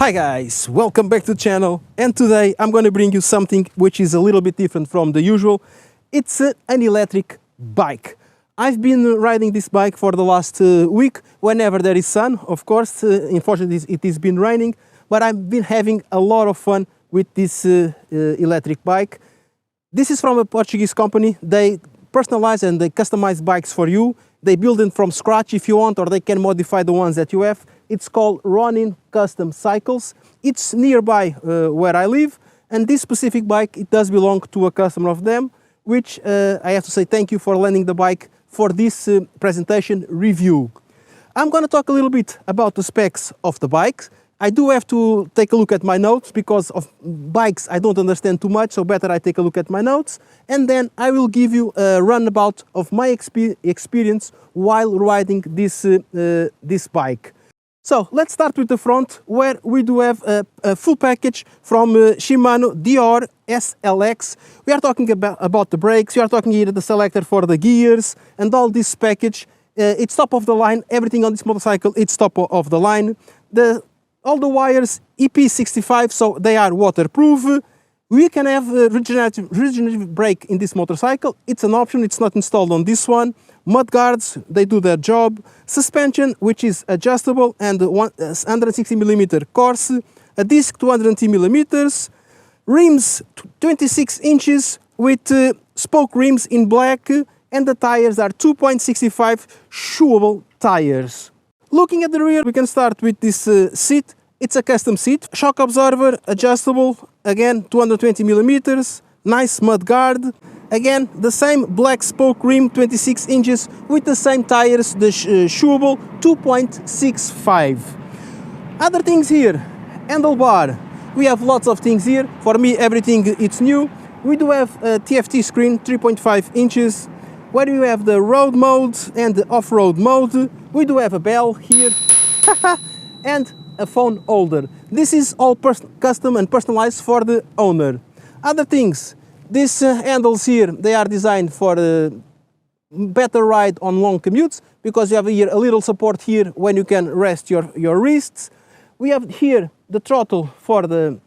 Hi guys, welcome back to the channel, and today I'm going to bring you something which is a little bit different from the usual. It's an electric bike. I've been riding this bike for the last week whenever there is sun. Of course, unfortunately it has been raining, but I've been having a lot of fun with this electric bike. This is from a Portuguese company. They personalize and they customize bikes for you. They build them from scratch if you want, or they can modify the ones that you have. It's called RONIN Custom Cycles. It's nearby where I live, and this specific bike, it does belong to a customer of them, which I have to say thank you for lending the bike for this presentation review. I'm going to talk a little bit about the specs of the bike. I do have to take a look at my notes because of bikes I don't understand too much, so better I take a look at my notes, and then I will give you a runabout of my experience while riding this bike. So let's start with the front, where we do have a full package from Shimano DR SLX. We are talking about the brakes, we are talking here the selector for the gears, and all this package. It's top of the line, everything on this motorcycle, it's top of the line. All the wires EP65, so they are waterproof. We can have a regenerative brake in this motorcycle. It's an option, it's not installed on this one. Mud guards, they do their job. Suspension, which is adjustable, and 160mm course. A disc 210mm. Rims 26 inches with spoke rims in black, and the tires are 2.65 chewable tires. Looking at the rear, we can start with this seat. It's a custom seat. Shock absorber, adjustable, again 220mm. Nice mud guard. Again, the same black spoke rim, 26 inches, with the same tires, the chewable 2.65. Other things here, handlebar. We have lots of things here. For me, everything it's new. We do have a TFT screen, 3.5 inches, where you have the road mode and the off-road mode. We do have a bell here, and a phone holder. This is all custom and personalized for the owner. Other things. These handles here, they are designed for a better ride on long commutes, because you have here a little support here when you can rest your wrists. We have here the throttle for the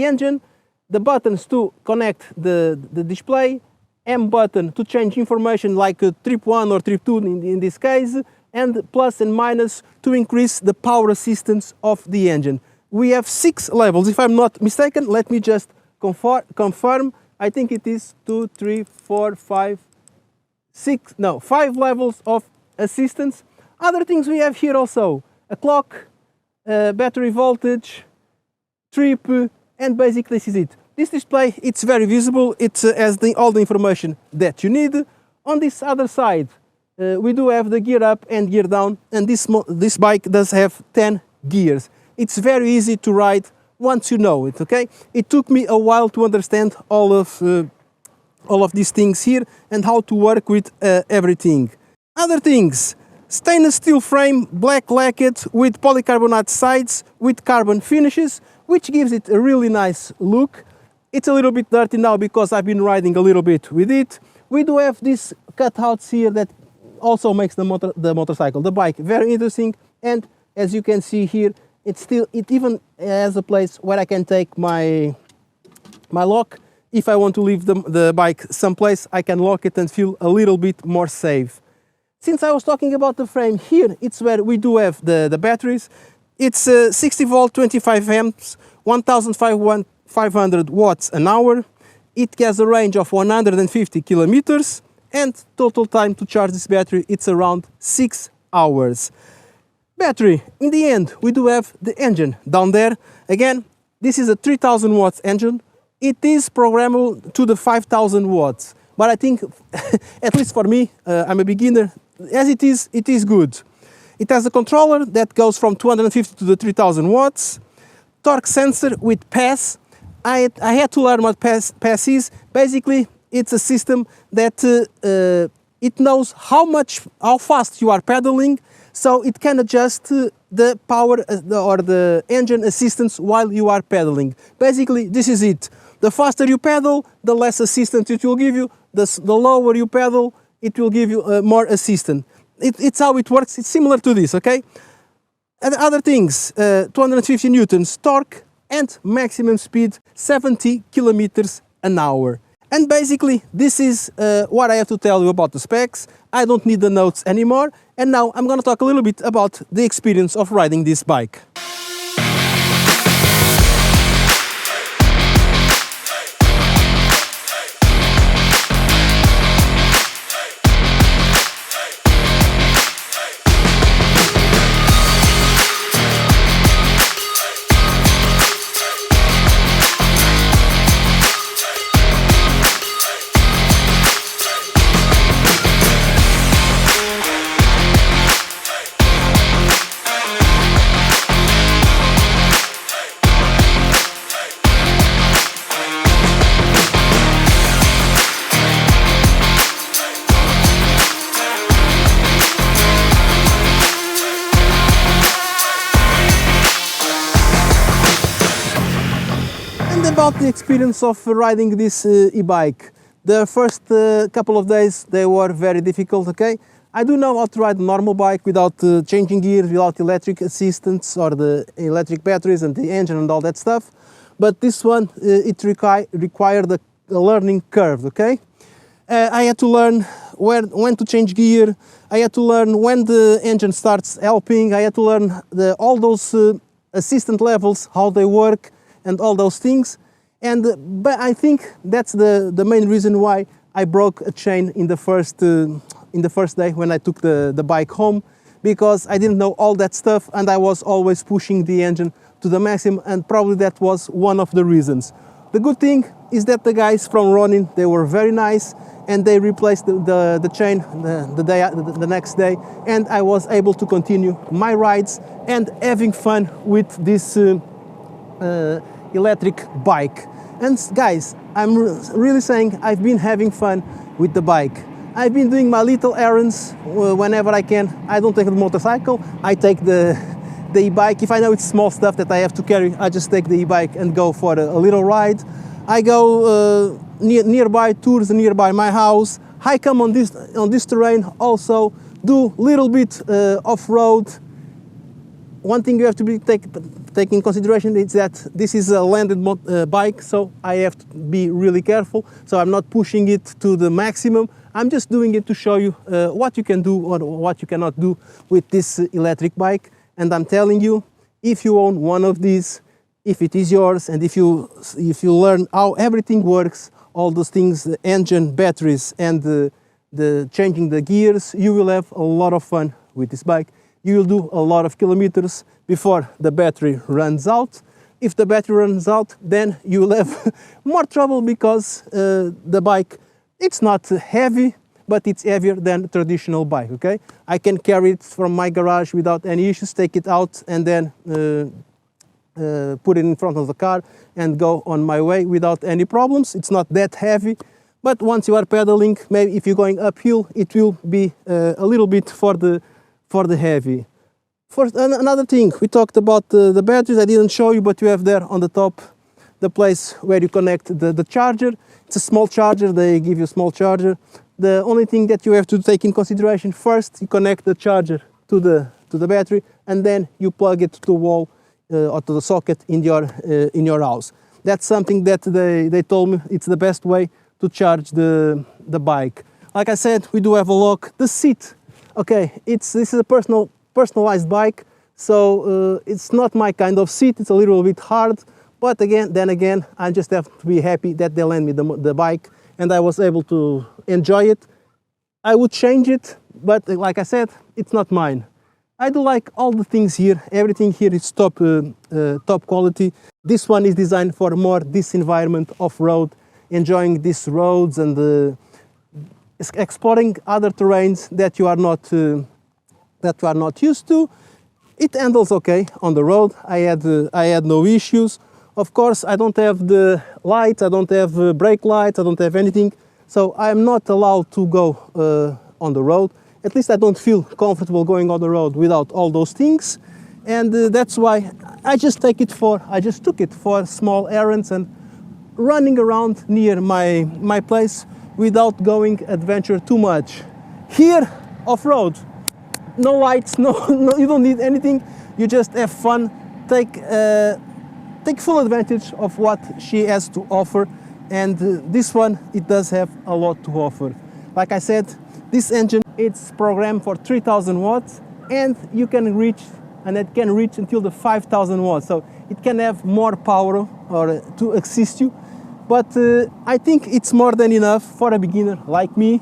engine, the buttons to connect the display, M button to change information like trip 1 or trip 2 in this case, and plus and minus to increase the power assistance of the engine. We have 6 levels, if I'm not mistaken. Let me just confirm. I think it is 2, 3, 4, 5, 6, no, 5 levels of assistance. Other things we have here also, a clock, battery voltage, trip, and basically this is it. This display, it's very visible, it has all the information that you need. On this other side, we do have the gear up and gear down, and this bike does have 10 gears. It's very easy to ride once you know it, okay? It took me a while to understand all of these things here and how to work with everything. Other things, stainless steel frame, black lacquered with polycarbonate sides with carbon finishes, which gives it a really nice look. It's a little bit dirty now because I've been riding a little bit with it. We do have these cutouts here that also makes the motorcycle, the bike, very interesting. And as you can see here, it even has a place where I can take my lock. If I want to leave the bike someplace, I can lock it and feel a little bit more safe. Since I was talking about the frame, here it's where we do have the batteries. It's 60 volt, 25 amps, 1500 watts an hour. It has a range of 150 kilometers, and total time to charge this battery, it's around 6 hours. Battery, in the end, we do have the engine down there. Again, this is a 3000 watts engine. It is programmable to the 5000 watts, but I think, at least for me, I'm a beginner, as it is good. It has a controller that goes from 250 to the 3000 watts. Torque sensor with PAS. I had to learn what PAS is. Basically, it's a system that it knows how fast you are pedaling, so it can adjust the power or the engine assistance while you are pedaling. Basically, this is it. The faster you pedal, the less assistance it will give you. The lower you pedal, it will give you more assistance. It's how it works. It's similar to this, okay? And other things, 250 newtons torque and maximum speed 70 kilometers an hour. And basically this is what I have to tell you about the specs. I don't need the notes anymore. And now I'm going to talk a little bit about the experience of riding this bike. About the experience of riding this e-bike. The first couple of days they were very difficult, okay? I do know how to ride a normal bike without changing gears, without electric assistance or the electric batteries and the engine and all that stuff. But this one, it required a learning curve, okay? I had to learn when to change gear. I had to learn when the engine starts helping. I had to learn all those assistant levels, how they work and all those things. But I think that's the main reason why I broke a chain in the first day when I took the bike home, because I didn't know all that stuff and I was always pushing the engine to the maximum, and probably that was one of the reasons. The good thing is that the guys from RONIN, they were very nice and they replaced the chain the next day, and I was able to continue my rides and having fun with this electric bike. And guys, I'm really saying I've been having fun with the bike. I've been doing my little errands whenever I can. I don't take the motorcycle, I take the e-bike. If I know it's small stuff that I have to carry, I just take the e-bike and go for a little ride. I go nearby tours nearby my house. I come on this terrain also, do little bit off-road. One thing you have to take in consideration is that this is a landed bike, so I have to be really careful. So I'm not pushing it to the maximum. I'm just doing it to show you what you can do or what you cannot do with this electric bike. And I'm telling you, if you own one of these, if it is yours, and if you learn how everything works, all those things, the engine, batteries, and the changing the gears, you will have a lot of fun with this bike. You will do a lot of kilometers before the battery runs out. If the battery runs out, then you will have more trouble, because the bike, it's not heavy, but it's heavier than a traditional bike, okay? I can carry it from my garage without any issues, take it out and then put it in front of the car and go on my way without any problems. It's not that heavy, but once you are pedaling, maybe if you're going uphill, it will be a little bit for the heavy. First, another thing, we talked about the batteries. I didn't show you, but you have there on the top the place where you connect the charger. It's a small charger, they give you a small charger. The only thing that you have to take in consideration, first you connect the charger to the battery, and then you plug it to the wall or to the socket in your house. That's something that they told me it's the best way to charge the bike. Like I said, we do have a lock. The seat, okay, this is a personalized bike, so it's not my kind of seat. It's a little bit hard, but then again, I just have to be happy that they lent me the bike and I was able to enjoy it. I would change it, but like I said, it's not mine. I do like all the things here. Everything here is top quality. This one is designed for more this environment off-road, enjoying these roads and exploring other terrains that you are not used to. It handles okay on the road. I had no issues. Of course, I don't have the lights, I don't have brake lights, I don't have anything, so I'm not allowed to go on the road. At least I don't feel comfortable going on the road without all those things, and that's why I just took it for small errands and running around near my place without going adventure too much. Here, off-road, no lights, no, you don't need anything. you just have fun, take full advantage of what she has to offer, and this one, it does have a lot to offer. Like I said, this engine, it's programmed for 3000 watts, and you can reach, and it can reach until the 5000 watts, so it can have more power or to assist you, but I think it's more than enough for a beginner like me,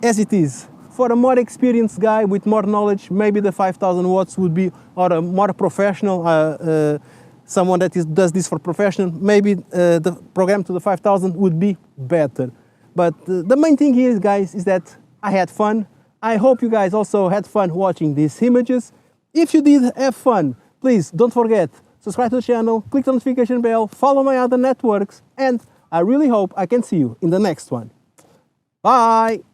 as it is. For a more experienced guy with more knowledge, maybe the 5000 watts would be, or a more professional, someone that does this for professional, maybe the program to the 5000 would be better. But the main thing here, guys, is that I had fun. I hope you guys also had fun watching these images. If you did have fun, please don't forget, subscribe to the channel, click the notification bell, follow my other networks, and I really hope I can see you in the next one. Bye!